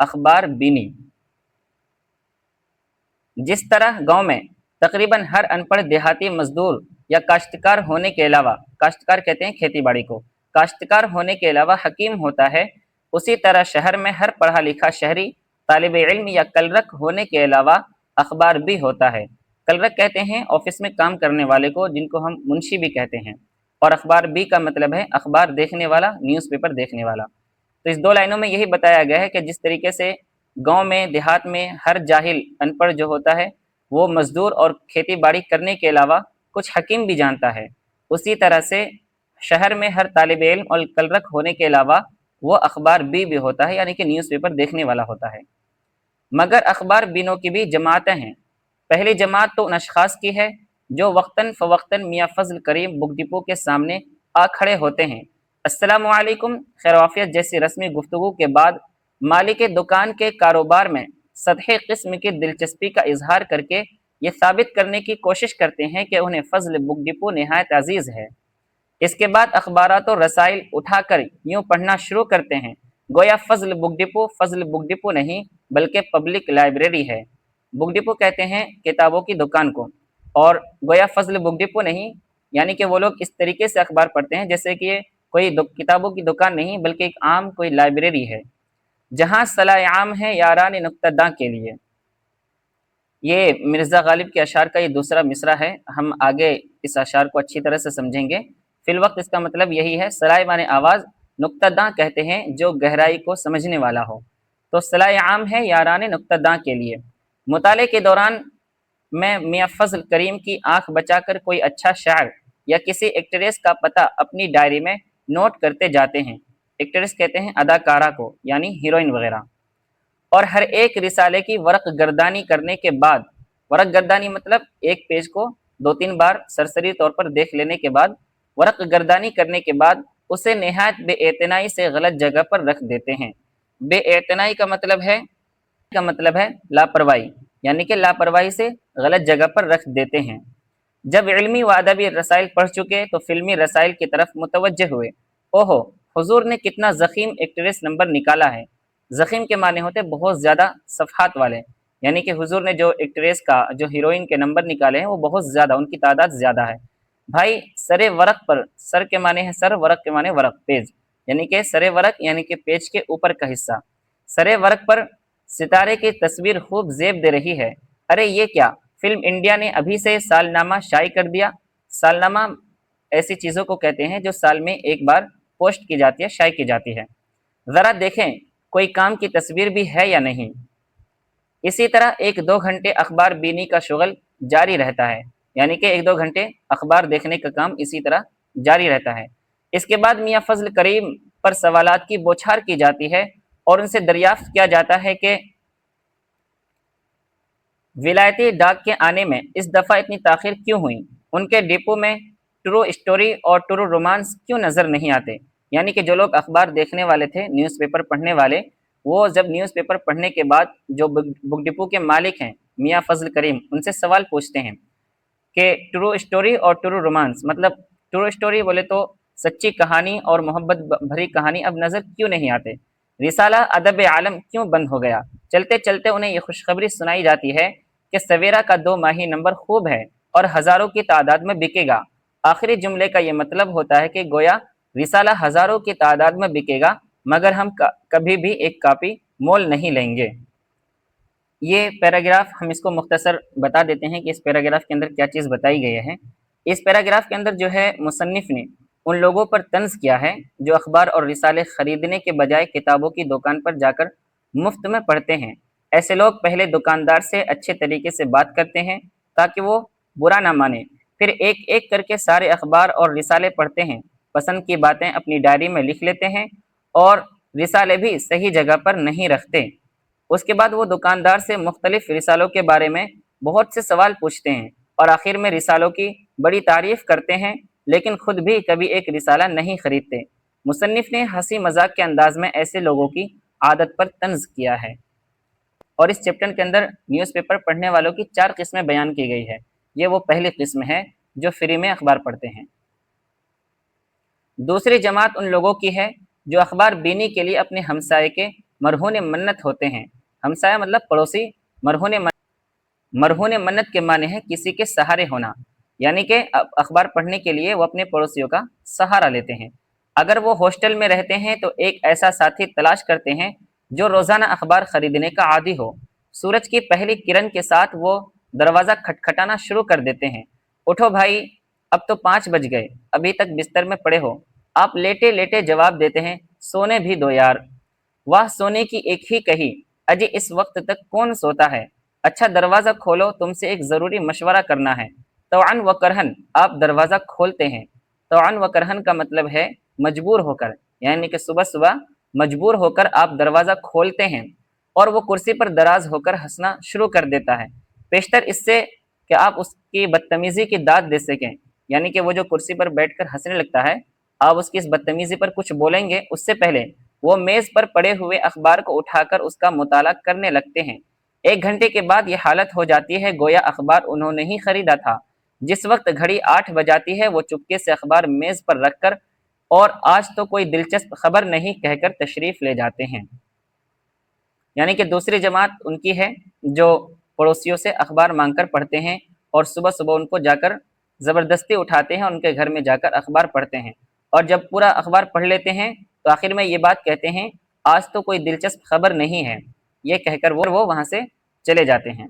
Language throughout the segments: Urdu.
اخبار بینی۔ جس طرح گاؤں میں تقریباً ہر ان پڑھ دیہاتی مزدور یا کاشتکار ہونے کے علاوہ، کاشتکار کہتے ہیں کھیتی باڑی کو، کاشتکار ہونے کے علاوہ حکیم ہوتا ہے، اسی طرح شہر میں ہر پڑھا لکھا شہری طالب علم یا کلرک ہونے کے علاوہ اخبار بھی ہوتا ہے۔ کلرک کہتے ہیں آفس میں کام کرنے والے کو، جن کو ہم منشی بھی کہتے ہیں، اور اخبار بھی کا مطلب ہے اخبار دیکھنے والا، نیوز پیپر دیکھنے والا۔ تو اس دو لائنوں میں یہی بتایا گیا ہے کہ جس طریقے سے گاؤں میں دیہات میں ہر جاہل ان پڑھ جو ہوتا ہے وہ مزدور اور کھیتی باڑی کرنے کے علاوہ کچھ حکیم بھی جانتا ہے، اسی طرح سے شہر میں ہر طالب علم اور کلرک ہونے کے علاوہ وہ اخبار بھی ہوتا ہے، یعنی کہ نیوز پیپر دیکھنے والا ہوتا ہے۔ مگر اخبار بینوں کی بھی جماعتیں ہیں۔ پہلی جماعت تو ان اشخاص کی ہے جو وقتاً فوقتاً میاں فضل کریم بک ڈپو کے سامنے آ کھڑے ہوتے ہیں، السلام علیکم خیر وعافیت جیسی رسمی گفتگو کے بعد مالک دکان کے کاروبار میں سطحی قسم کی دلچسپی کا اظہار کر کے یہ ثابت کرنے کی کوشش کرتے ہیں کہ انہیں فضل بک ڈپو نہایت عزیز ہے۔ اس کے بعد اخبارات و رسائل اٹھا کر یوں پڑھنا شروع کرتے ہیں گویا فضل بک ڈپو نہیں بلکہ پبلک لائبریری ہے۔ بک ڈپو کہتے ہیں کتابوں کی دکان کو، اور گویا فضل بک ڈپو نہیں، یعنی کہ وہ لوگ اس طریقے سے اخبار پڑھتے ہیں جیسے کہ یہ کوئی کتابوں کی دکان نہیں بلکہ ایک عام کوئی لائبریری ہے، جہاں صلاح عام ہے یاران نکتہ داں کے لیے۔ یہ مرزا غالب کے اشعار کا یہ دوسرا مصرع ہے، ہم آگے اس اشعار کو اچھی طرح سے سمجھیں گے۔ فی الوقت اس کا مطلب یہی ہے، صلاح معنی آواز، نکتہ داں کہتے ہیں جو گہرائی کو سمجھنے والا ہو، تو صلاح عام ہے یاران نکتہ داں کے لیے۔ مطالعے کے دوران میں میاں فضل کریم کی آنکھ بچا کر کوئی اچھا شاعر یا کسی ایکٹریس کا پتہ اپنی ڈائری میں نوٹ کرتے جاتے ہیں۔ ایکٹریس کہتے ہیں اداکارہ کو، یعنی ہیروئن وغیرہ۔ اور ہر ایک رسالے کی ورق گردانی کرنے کے بعد، ورق گردانی مطلب ایک پیج کو 2-3 بار سرسری طور پر دیکھ لینے کے بعد، ورق گردانی کرنے کے بعد اسے نہایت بے اعتنائی سے غلط جگہ پر رکھ دیتے ہیں۔ بے اعتنائی کا مطلب ہے لاپرواہی، یعنی کہ لاپرواہی سے غلط جگہ پر رکھ دیتے ہیں۔ جب علمی و ادبی رسائل پڑھ چکے تو فلمی رسائل کی طرف متوجہ ہوئے۔ اوہو، حضور نے کتنا ضخیم ایکٹریس نمبر نکالا ہے۔ ضخیم کے معنی ہوتے بہت زیادہ صفحات والے، یعنی کہ حضور نے جو ایکٹریس کا، جو ہیروئن کے نمبر نکالے ہیں وہ بہت زیادہ، ان کی تعداد زیادہ ہے۔ بھائی سر ورق پر، سر کے معنی ہے سر، ورق کے معنی ورق، پیج، یعنی کہ سر ورق یعنی کہ پیج کے اوپر کا حصہ۔ سر ورق پر ستارے کی تصویر خوب زیب دے رہی ہے۔ ارے یہ کیا، فلم انڈیا نے ابھی سے سالنامہ شائع کر دیا۔ سالنامہ ایسی چیزوں کو کہتے ہیں جو سال میں ایک بار پوسٹ کی جاتی ہے، شائع کی جاتی ہے۔ ذرا دیکھیں کوئی کام کی تصویر بھی ہے یا نہیں۔ اسی طرح 1-2 گھنٹے اخبار بینی کا شغل جاری رہتا ہے، یعنی کہ 1-2 گھنٹے اخبار دیکھنے کا کام اسی طرح جاری رہتا ہے۔ اس کے بعد میاں فضل کریم پر سوالات کی بوچھار کی جاتی ہے اور ان سے دریافت کیا جاتا ہے کہ ولایتی ڈاک کے آنے میں اس دفعہ اتنی تاخیر کیوں ہوئی، ان کے ڈپو میں ٹرو اسٹوری اور ٹرو رومانس کیوں نظر نہیں آتے۔ یعنی کہ جو لوگ اخبار دیکھنے والے تھے، نیوز پیپر پڑھنے والے، وہ جب نیوز پیپر پڑھنے کے بعد جو بک ڈپو کے مالک ہیں میاں فضل کریم، ان سے سوال پوچھتے ہیں کہ ٹرو اسٹوری اور ٹرو رومانس، مطلب ٹرو اسٹوری بولے تو سچی کہانی اور محبت بھری کہانی اب نظر کیوں نہیں آتے، رسالہ ادب عالم کیوں بند ہو گیا۔ چلتے چلتے انہیں یہ خوشخبری سنائی جاتی ہے کہ سویرا کا 2 ماہی نمبر خوب ہے اور ہزاروں کی تعداد میں بکے گا۔ آخری جملے کا یہ مطلب ہوتا ہے کہ گویا رسالہ ہزاروں کی تعداد میں بکے گا مگر ہم کبھی بھی ایک کاپی مول نہیں لیں گے۔ یہ پیراگراف ہم اس کو مختصر بتا دیتے ہیں کہ اس پیراگراف کے اندر کیا چیز بتائی گئی ہے۔ اس پیراگراف کے اندر جو ہے مصنف نے ان لوگوں پر طنز کیا ہے جو اخبار اور رسالے خریدنے کے بجائے کتابوں کی دکان پر جا کر مفت میں پڑھتے ہیں۔ ایسے لوگ پہلے دکاندار سے اچھے طریقے سے بات کرتے ہیں تاکہ وہ برا نہ مانے، پھر ایک ایک کر کے سارے اخبار اور رسالے پڑھتے ہیں، پسند کی باتیں اپنی ڈائری میں لکھ لیتے ہیں اور رسالے بھی صحیح جگہ پر نہیں رکھتے۔ اس کے بعد وہ دکاندار سے مختلف رسالوں کے بارے میں بہت سے سوال پوچھتے ہیں اور آخر میں رسالوں کی بڑی تعریف کرتے ہیں لیکن خود بھی کبھی ایک رسالہ نہیں خریدتے۔ مصنف نے ہنسی مذاق کے انداز میں ایسے لوگوں کی عادت پر طنز کیا ہے۔ اور اس چیپٹر کے اندر نیوز پیپر پڑھنے والوں کی 4 قسمیں بیان کی گئی ہے۔ یہ وہ پہلی قسم ہے جو فری میں اخبار پڑھتے ہیں۔ دوسری جماعت ان لوگوں کی ہے جو اخبار بینی کے لیے اپنے ہمسائے کے مرہون منت ہوتے ہیں۔ ہمسایہ مطلب پڑوسی، مرہون منت کے معنی ہے کسی کے سہارے ہونا، یعنی کہ اخبار پڑھنے کے لیے وہ اپنے پڑوسیوں کا سہارا لیتے ہیں۔ اگر وہ ہاسٹل میں رہتے ہیں تو ایک ایسا ساتھی تلاش کرتے ہیں جو روزانہ اخبار خریدنے کا عادی ہو۔ سورج کی پہلی کرن کے ساتھ وہ دروازہ کھٹکھٹانا شروع کر دیتے ہیں۔ اٹھو بھائی، اب تو 5 بج گئے، ابھی تک بستر میں پڑے ہو۔ آپ لیٹے لیٹے جواب دیتے ہیں، سونے بھی دو یار۔ واہ سونے کی ایک ہی کہی، اجی اس وقت تک کون سوتا ہے؟ اچھا دروازہ کھولو، تم سے ایک ضروری مشورہ کرنا ہے۔ طوعاً و کرہن آپ دروازہ کھولتے ہیں۔ طوعاً و کرہن کا مطلب ہے مجبور ہو کر، یعنی کہ صبح صبح مجبور ہو کر آپ دروازہ کھولتے ہیں، اور وہ کرسی پر دراز ہو کر ہنسنا شروع کر دیتا ہے، پیشتر اس سے کہ آپ اس کی بدتمیزی کی داد دے سکیں، یعنی کہ وہ جو کرسی پر بیٹھ کر ہنسنے لگتا ہے، آپ اس کی اس بدتمیزی پر کچھ بولیں گے اس سے پہلے وہ میز پر پڑے ہوئے اخبار کو اٹھا کر اس کا مطالعہ کرنے لگتے ہیں۔ 1 گھنٹے کے بعد یہ حالت ہو جاتی ہے گویا اخبار انہوں نے ہی خریدا تھا۔ جس وقت گھڑی 8 بجاتی ہے وہ چپکے سے اخبار میز پر رکھ کر اور آج تو کوئی دلچسپ خبر نہیں کہہ کر تشریف لے جاتے ہیں۔ یعنی کہ دوسری جماعت ان کی ہے جو پڑوسیوں سے اخبار مانگ کر پڑھتے ہیں اور صبح صبح ان کو جا کر زبردستی اٹھاتے ہیں اور ان کے گھر میں جا کر اخبار پڑھتے ہیں، اور جب پورا اخبار پڑھ لیتے ہیں تو آخر میں یہ بات کہتے ہیں آج تو کوئی دلچسپ خبر نہیں ہے، یہ کہہ کر وہ وہاں سے چلے جاتے ہیں۔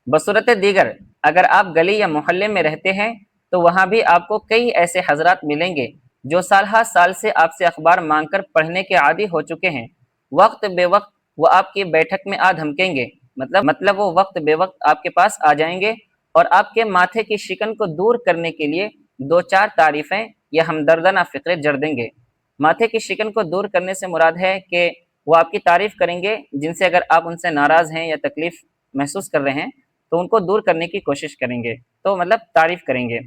بصورت دیگر اگر آپ گلی یا محلے میں رہتے ہیں تو وہاں بھی آپ کو کئی ایسے حضرات ملیں گے جو سال ہر سال سے آپ سے اخبار مانگ کر پڑھنے کے عادی ہو چکے ہیں۔ وقت بے وقت وہ آپ کی بیٹھک میں آ دھمکیں گے، مطلب وہ وقت بے وقت آپ کے پاس آ جائیں گے اور آپ کے ماتھے کی شکن کو دور کرنے کے لیے 2-4 تعریفیں یا ہمدردانہ فقرے جڑ دیں گے۔ ماتھے کی شکن کو دور کرنے سے مراد ہے کہ وہ آپ کی تعریف کریں گے جن سے اگر آپ ان سے ناراض ہیں یا تکلیف محسوس کر رہے ہیں تو ان کو دور کرنے کی کوشش کریں گے، تو مطلب تعریف کریں گے۔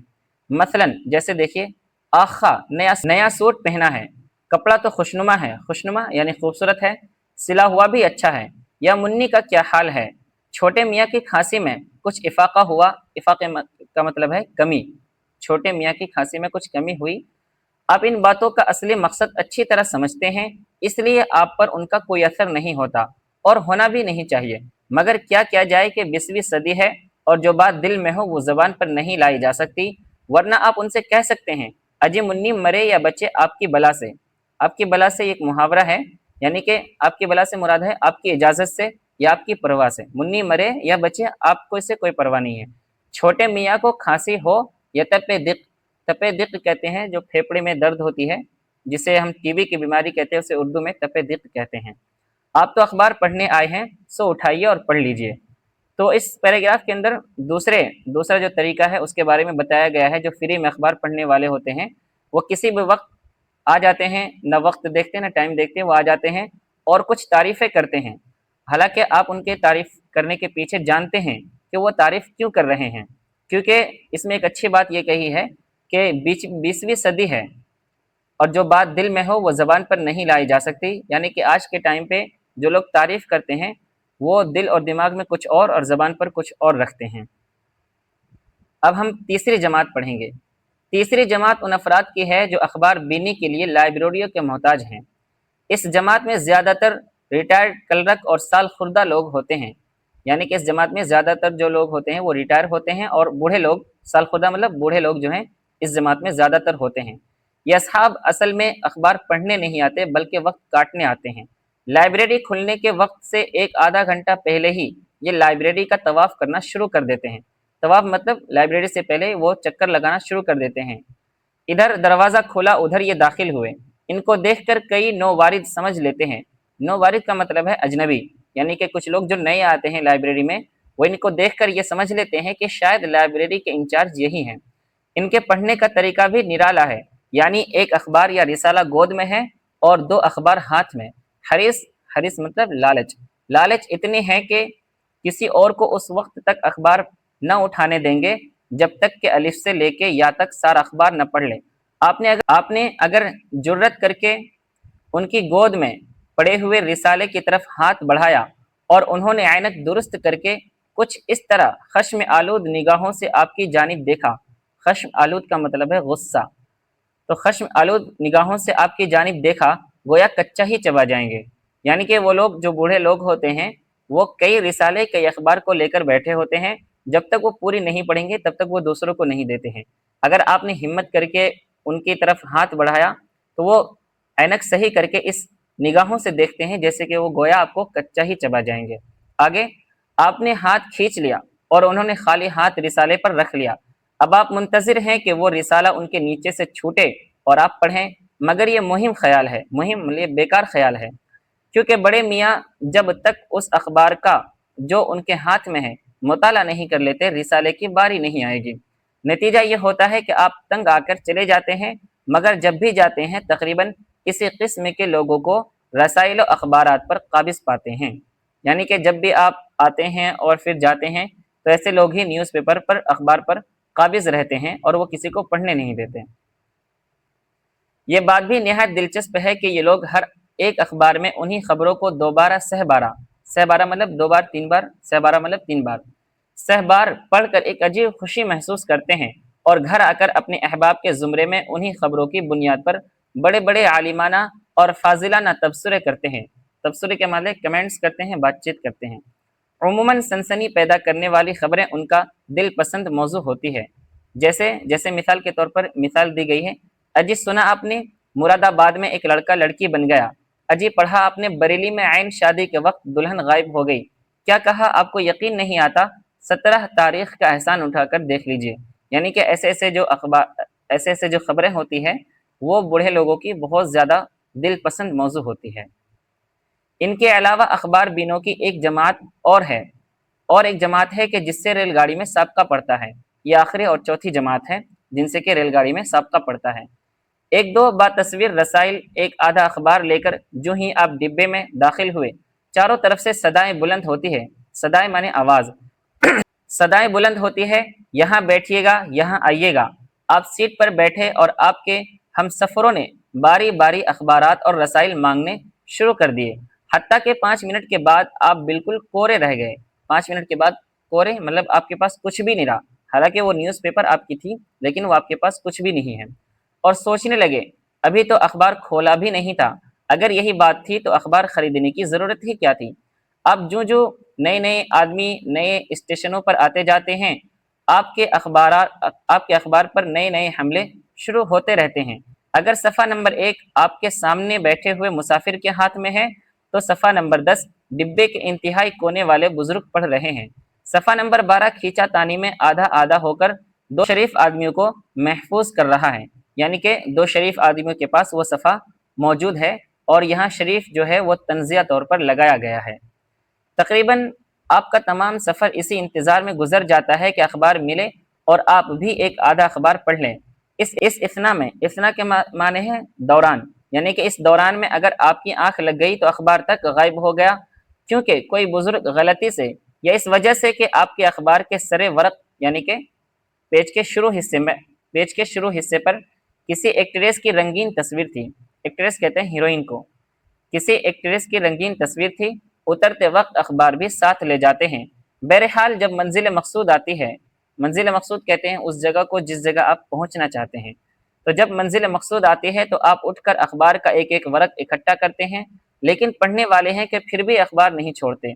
مثلا جیسے دیکھیے، آخا نیا سوٹ پہنا ہے، کپڑا تو خوشنما ہے، خوشنما یعنی خوبصورت ہے، سلا ہوا بھی اچھا ہے، یا منی کا کیا حال ہے، چھوٹے میاں کی کھانسی میں کچھ افاقہ ہوا، افاقے کا مطلب ہے کمی، چھوٹے میاں کی کھانسی میں کچھ کمی ہوئی۔ آپ ان باتوں کا اصلی مقصد اچھی طرح سمجھتے ہیں، اس لیے آپ پر ان کا کوئی اثر نہیں ہوتا اور ہونا بھی نہیں چاہیے، مگر کیا کیا جائے کہ 20ویں صدی ہے اور جو بات دل میں ہو وہ زبان پر نہیں لائی جا سکتی، ورنہ آپ ان سے کہہ سکتے ہیں اجی منی مرے یا بچے آپ کی بلا سے۔ آپ کی بلا سے ایک محاورہ ہے، یعنی کہ آپ کی بلا سے مراد ہے آپ کی اجازت سے یا آپ کی پرواہ سے، منی مرے یا بچے آپ کو اس سے کوئی پرواہ نہیں ہے۔ چھوٹے میاں کو کھانسی ہو یا تپے دق کہتے ہیں جو پھیپڑے میں درد ہوتی ہے، جسے ہم ٹی بی کی بیماری کہتے ہیں، اسے اردو میں تپے دق کہتے ہیں۔ آپ تو اخبار پڑھنے آئے ہیں سو اٹھائیے اور پڑھ لیجئے۔ تو اس پیراگراف کے اندر دوسرا جو طریقہ ہے اس کے بارے میں بتایا گیا ہے۔ جو فری میں اخبار پڑھنے والے ہوتے ہیں وہ کسی بھی وقت آ جاتے ہیں، نہ وقت دیکھتے نہ ٹائم دیکھتے، وہ آ جاتے ہیں اور کچھ تعریفیں کرتے ہیں، حالانکہ آپ ان کے تعریف کرنے کے پیچھے جانتے ہیں کہ وہ تعریف کیوں کر رہے ہیں، کیونکہ اس میں ایک اچھی بات یہ کہی ہے کہ 20ویں صدی ہے اور جو بات دل میں ہو وہ زبان پر نہیں لائی جا سکتی، یعنی کہ آج کے ٹائم پہ جو لوگ تعریف کرتے ہیں وہ دل اور دماغ میں کچھ اور زبان پر کچھ اور رکھتے ہیں۔ اب ہم تیسری جماعت پڑھیں گے۔ تیسری جماعت ان افراد کی ہے جو اخبار بینی کے لیے لائبریریوں کے محتاج ہیں۔ اس جماعت میں زیادہ تر ریٹائرڈ کلرک اور سال خوردہ لوگ ہوتے ہیں، یعنی کہ اس جماعت میں زیادہ تر جو لوگ ہوتے ہیں وہ ریٹائر ہوتے ہیں، اور بوڑھے لوگ، سال خوردہ مطلب بوڑھے لوگ جو ہیں اس جماعت میں زیادہ تر ہوتے ہیں۔ یہ اصحاب اصل میں اخبار پڑھنے نہیں آتے بلکہ وقت کاٹنے آتے ہیں۔ لائبریری کھلنے کے وقت سے 1-آدھا گھنٹہ پہلے ہی یہ لائبریری کا طواف کرنا شروع کر دیتے ہیں۔ طواف مطلب لائبریری سے پہلے وہ چکر لگانا شروع کر دیتے ہیں۔ ادھر دروازہ کھولا ادھر یہ داخل ہوئے، ان کو دیکھ کر کئی نووارد سمجھ لیتے ہیں۔ نووارد کا مطلب ہے اجنبی، یعنی کہ کچھ لوگ جو نئے آتے ہیں لائبریری میں وہ ان کو دیکھ کر یہ سمجھ لیتے ہیں کہ شاید لائبریری کے انچارج یہی ہیں۔ ان کے پڑھنے کا طریقہ بھی نرالا ہے، یعنی 1 اخبار یا رسالہ گود میں ہے اور 2 اخبار ہاتھ میں۔ حریص مطلب لالچ اتنی ہے کہ کسی اور کو اس وقت تک اخبار نہ اٹھانے دیں گے جب تک کہ الف سے لے کے یا تک سارا اخبار نہ پڑھ لے۔ آپ نے اگر جرت کر کے ان کی گود میں پڑے ہوئے رسالے کی طرف ہاتھ بڑھایا اور انہوں نے عینک درست کر کے کچھ اس طرح خشم آلود نگاہوں سے آپ کی جانب دیکھا، خشم آلود کا مطلب ہے غصہ، تو خشم آلود نگاہوں سے آپ کی جانب دیکھا گویا کچا ہی چبا جائیں گے۔ یعنی کہ وہ لوگ جو بوڑھے لوگ ہوتے ہیں وہ کئی رسالے کئی اخبار کو لے کر بیٹھے ہوتے ہیں، جب تک وہ پوری نہیں پڑھیں گے تب تک وہ دوسروں کو نہیں دیتے ہیں۔ اگر آپ نے ہمت کر کے ان کی طرف ہاتھ بڑھایا تو وہ اینک صحیح کر کے اس نگاہوں سے دیکھتے ہیں جیسے کہ وہ گویا آپ کو کچا ہی چبا جائیں گے۔ آگے آپ نے ہاتھ کھینچ لیا اور انہوں نے خالی ہاتھ رسالے پر رکھ لیا۔ اب آپ منتظر ہیں کہ وہ رسالہ ان کے نیچے سے چھوٹے اور آپ پڑھیں، مگر یہ مہم خیال ہے، یہ بیکار خیال ہے، کیونکہ بڑے میاں جب تک اس اخبار کا جو ان کے ہاتھ میں ہے مطالعہ نہیں کر لیتے رسالے کی باری نہیں آئے گی۔ نتیجہ یہ ہوتا ہے کہ آپ تنگ آ کر چلے جاتے ہیں، مگر جب بھی جاتے ہیں تقریباً کسی قسم کے لوگوں کو رسائل و اخبارات پر قابض پاتے ہیں۔ یعنی کہ جب بھی آپ آتے ہیں اور پھر جاتے ہیں تو ایسے لوگ ہی نیوز پیپر پر اخبار پر قابض رہتے ہیں اور وہ کسی کو پڑھنے نہیں دیتے۔ یہ بات بھی نہایت دلچسپ ہے کہ یہ لوگ ہر ایک اخبار میں انہی خبروں کو دوبارہ سہ بارہ مطلب 2 بار 3 بار، سہ بارہ مطلب 3 بار سہ بار پڑھ کر ایک عجیب خوشی محسوس کرتے ہیں، اور گھر آ کر اپنے احباب کے زمرے میں انہی خبروں کی بنیاد پر بڑے بڑے عالمانہ اور فاضلانہ تبصرے کرتے ہیں۔ تبصرے کے معنی کمنٹس کرتے ہیں، بات چیت کرتے ہیں۔ عموماً سنسنی پیدا کرنے والی خبریں ان کا دل پسند موضوع ہوتی ہے، جیسے مثال کے طور پر مثال دی گئی ہے، اجی سنا آپ نے مراد آباد میں ایک لڑکا لڑکی بن گیا، اجی پڑھا آپ نے بریلی میں عین شادی کے وقت دلہن غائب ہو گئی، کیا کہا آپ کو یقین نہیں آتا، 17 تاریخ کا احسان اٹھا کر دیکھ لیجئے۔ یعنی کہ ایسے ایسے جو خبریں ہوتی ہیں وہ بوڑھے لوگوں کی بہت زیادہ دل پسند موضوع ہوتی ہے۔ ان کے علاوہ اخبار بینوں کی ایک جماعت اور ایک جماعت ہے کہ جس سے ریل گاڑی میں سابقہ پڑتا ہے۔ یہ آخری اور چوتھی جماعت ہے جن سے کہ ریل گاڑی میں سابقہ پڑتا ہے۔ ایک دو با تصویر رسائل ایک آدھا اخبار لے کر جو ہی آپ ڈبے میں داخل ہوئے، چاروں طرف سے صدائیں بلند ہوتی ہے، صدائیں مانے آواز، صدائیں بلند ہوتی ہے، یہاں بیٹھیے گا، یہاں آئیے گا۔ آپ سیٹ پر بیٹھے اور آپ کے ہم سفروں نے باری باری اخبارات اور رسائل مانگنے شروع کر دیے، حتیٰ کہ 5 منٹ کے بعد آپ بالکل کورے رہ گئے۔ 5 منٹ کے بعد کورے مطلب آپ کے پاس کچھ بھی نہیں رہا، حالانکہ وہ نیوز پیپر آپ کی تھی لیکن وہ آپ کے پاس کچھ بھی نہیں ہے، اور سوچنے لگے ابھی تو اخبار کھولا بھی نہیں تھا، اگر یہی بات تھی تو اخبار خریدنے کی ضرورت ہی کیا تھی۔ اب جو نئے آدمی نئے اسٹیشنوں پر آتے جاتے ہیں، آپ کے اخبار پر نئے حملے شروع ہوتے رہتے ہیں۔ اگر صفحہ نمبر 1 آپ کے سامنے بیٹھے ہوئے مسافر کے ہاتھ میں ہے تو صفحہ نمبر 10 ڈبے کے انتہائی کونے والے بزرگ پڑھ رہے ہیں۔ صفحہ نمبر 12 کھینچا تانی میں آدھا ہو کر 2 شریف آدمیوں کو محفوظ کر رہا ہے، یعنی کہ 2 شریف آدمیوں کے پاس وہ صفحہ موجود ہے، اور یہاں شریف جو ہے وہ تنزیہ طور پر لگایا گیا ہے۔ تقریباً آپ کا تمام سفر اسی انتظار میں گزر جاتا ہے کہ اخبار ملے اور آپ بھی ایک آدھا اخبار پڑھ لیں۔ اس اثنا کے معنی ہے دوران، یعنی کہ اس دوران میں اگر آپ کی آنکھ لگ گئی تو اخبار تک غائب ہو گیا، کیونکہ کوئی بزرگ غلطی سے یا اس وجہ سے کہ آپ کے اخبار کے سرے ورق یعنی کہ پیج کے شروع حصے پر کسی ایکٹریس کی رنگین تصویر تھی، ایکٹریس کہتے ہیں ہیروئن کو، کسی ایکٹریس کی رنگین تصویر تھی، اترتے وقت اخبار بھی ساتھ لے جاتے ہیں۔ بہرحال جب منزل مقصود آتی ہے، منزل مقصود کہتے ہیں اس جگہ کو جس جگہ آپ پہنچنا چاہتے ہیں، تو جب منزل مقصود آتی ہے تو آپ اٹھ کر اخبار کا ایک ورق اکٹھا کرتے ہیں، لیکن پڑھنے والے ہیں کہ پھر بھی اخبار نہیں چھوڑتے۔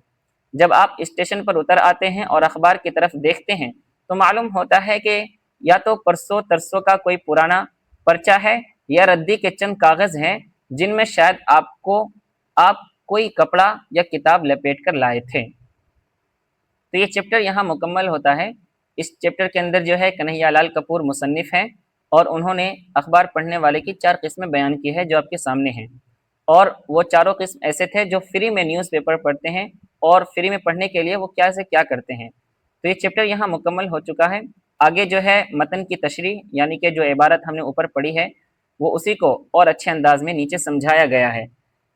جب آپ اسٹیشن پر اتر آتے ہیں اور اخبار کی طرف دیکھتے ہیں تو معلوم ہوتا ہے کہ یا تو پرسوں ترسوں کا کوئی پرانا پرچہ ہے یا ردی کے چند کاغذ ہیں جن میں شاید آپ کوئی کپڑا یا کتاب لپیٹ کر لائے تھے۔ تو یہ چیپٹر یہاں مکمل ہوتا ہے۔ اس چیپٹر کے اندر جو ہے کنہیا لال کپور مصنف ہیں، اور انہوں نے اخبار پڑھنے والے کی 4 قسمیں بیان کی ہے جو آپ کے سامنے ہیں، اور وہ چاروں قسم ایسے تھے جو فری میں نیوز پیپر پڑھتے ہیں اور فری میں پڑھنے کے لیے وہ کیا کرتے ہیں۔ تو یہ چیپٹر یہاں مکمل ہو چکا ہے۔ آگے جو ہے متن کی تشریح، یعنی کہ جو عبارت ہم نے اوپر پڑھی ہے وہ اسی کو اور اچھے انداز میں نیچے سمجھایا گیا ہے،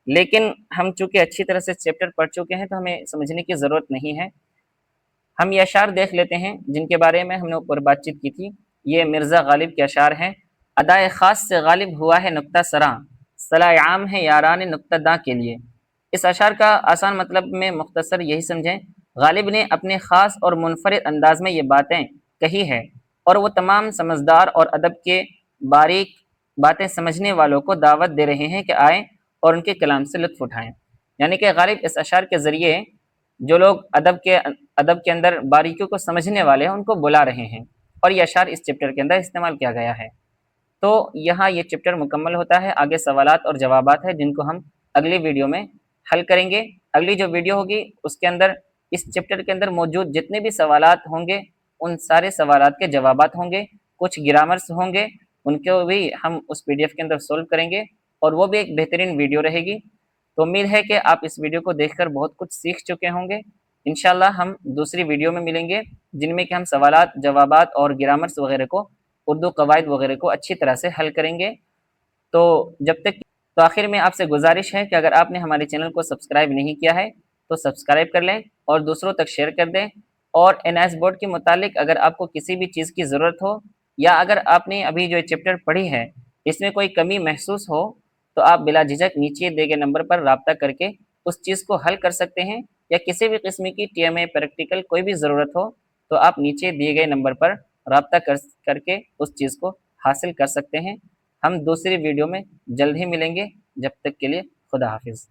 لیکن ہم چونکہ اچھی طرح سے چیپٹر پڑھ چکے ہیں تو ہمیں سمجھنے کی ضرورت نہیں ہے۔ ہم یہ اشعار دیکھ لیتے ہیں جن کے بارے میں ہم نے اوپر بات چیت کی تھی۔ یہ مرزا غالب کے اشعار ہیں۔ ادائے خاص سے غالب ہوا ہے نکتہ سراں، صلاح عام ہے یاران نکتہ داں کے لیے۔ اس اشعار کا آسان مطلب میں مختصر یہی سمجھیں، غالب نے اپنے خاص اور منفرد انداز میں یہ باتیں کہی ہے، اور وہ تمام سمجھدار اور ادب کے باریک باتیں سمجھنے والوں کو دعوت دے رہے ہیں کہ آئیں اور ان کے کلام سے لطف اٹھائیں۔ یعنی کہ غالب اس اشعار کے ذریعے جو لوگ ادب کے اندر باریکیوں کو سمجھنے والے ہیں ان کو بلا رہے ہیں، اور یہ اشعار اس چیپٹر کے اندر استعمال کیا گیا ہے۔ تو یہاں یہ چیپٹر مکمل ہوتا ہے، آگے سوالات اور جوابات ہیں جن کو ہم اگلی ویڈیو میں حل کریں گے۔ اگلی جو ویڈیو ہوگی اس کے اندر اس چیپٹر کے اندر موجود جتنے بھی سوالات ہوں گے ان سارے سوالات کے جوابات ہوں گے، کچھ گرامرس ہوں گے ان کو بھی ہم اس پی ڈی ایف کے اندر سولو کریں گے، اور وہ بھی ایک بہترین ویڈیو رہے گی۔ تو امید ہے کہ آپ اس ویڈیو کو دیکھ کر بہت کچھ سیکھ چکے ہوں گے۔ انشاءاللہ ہم دوسری ویڈیو میں ملیں گے جن میں کہ ہم سوالات، جوابات اور گرامرس وغیرہ کو، اردو قواعد وغیرہ کو اچھی طرح سے حل کریں گے۔ تو جب تک تو آخر میں آپ سے گزارش ہے کہ اگر آپ نے ہمارے چینل کو سبسکرائب نہیں کیا ہے تو سبسکرائب کر لیں اور دوسروں تک شیئر کر دیں، اور این آئی ایس بورڈ کے متعلق اگر آپ کو کسی بھی چیز کی ضرورت ہو، یا اگر آپ نے ابھی جو چیپٹر پڑھی ہے اس میں کوئی کمی محسوس ہو، تو آپ بلا جھجک نیچے دیے گئے نمبر پر رابطہ کر کے اس چیز کو حل کر سکتے ہیں، یا کسی بھی قسم کی ٹی ایم اے پریکٹیکل کوئی بھی ضرورت ہو تو آپ نیچے دیے گئے نمبر پر رابطہ کر کے اس چیز کو حاصل کر سکتے ہیں۔ ہم دوسری ویڈیو میں جلد ہی ملیں گے، جب تک کے لیے خدا حافظ۔